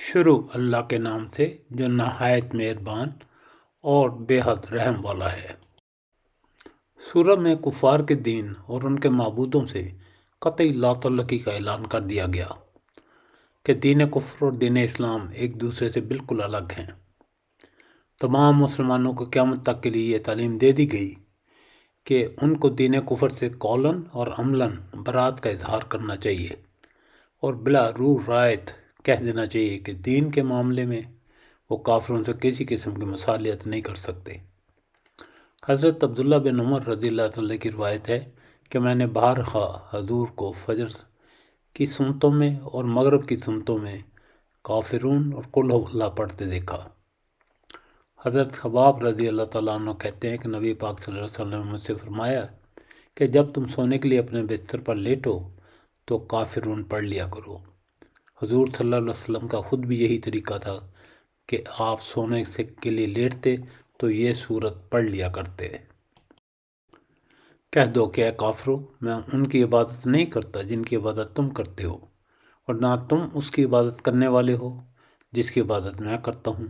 شروع اللہ کے نام سے جو نہایت مہربان اور بے حد رحم والا ہے۔ سورہ میں کفار کے دین اور ان کے معبودوں سے قطعی لا تعلقی کا اعلان کر دیا گیا کہ دین کفر اور دین اسلام ایک دوسرے سے بالکل الگ ہیں۔ تمام مسلمانوں کو قیامت تک کے لیے یہ تعلیم دے دی گئی کہ ان کو دین کفر سے قولاً اور عملاً برات کا اظہار کرنا چاہیے اور بلا روح رایت کہہ دینا چاہیے کہ دین کے معاملے میں وہ کافروں سے کسی قسم کی مصالحت نہیں کر سکتے۔ حضرت عبداللہ بن عمر رضی اللہ عنہ کی روایت ہے کہ میں نے بارہا حضور کو فجر کی سنتوں میں اور مغرب کی سنتوں میں کافرون اور قل ہو اللہ پڑھتے دیکھا۔ حضرت خباب رضی اللہ تعالیٰ عنہ کہتے ہیں کہ نبی پاک صلی اللہ علیہ وسلم نے مجھ سے فرمایا کہ جب تم سونے کے لیے اپنے بستر پر لیٹو تو کافرون پڑھ لیا کرو۔ حضور صلی اللہ علیہ وسلم کا خود بھی یہی طریقہ تھا کہ آپ سونے کے لیے لیٹتے تو یہ سورت پڑھ لیا کرتے۔ کہہ دو کہ اے کافرو، میں ان کی عبادت نہیں کرتا جن کی عبادت تم کرتے ہو، اور نہ تم اس کی عبادت کرنے والے ہو جس کی عبادت میں کرتا ہوں،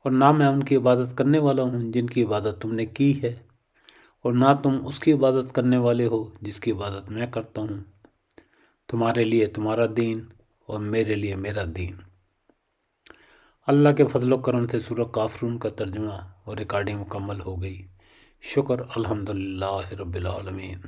اور نہ میں ان کی عبادت کرنے والا ہوں جن کی عبادت تم نے کی ہے، اور نہ تم اس کی عبادت کرنے والے ہو جس کی عبادت میں کرتا ہوں۔ تمہارے لیے تمہارا دین اور میرے لیے میرا دین۔ اللہ کے فضل و کرم سے سورہ کافرون کا ترجمہ اور ریکارڈنگ مکمل ہو گئی۔ شکر الحمدللہ رب العالمین۔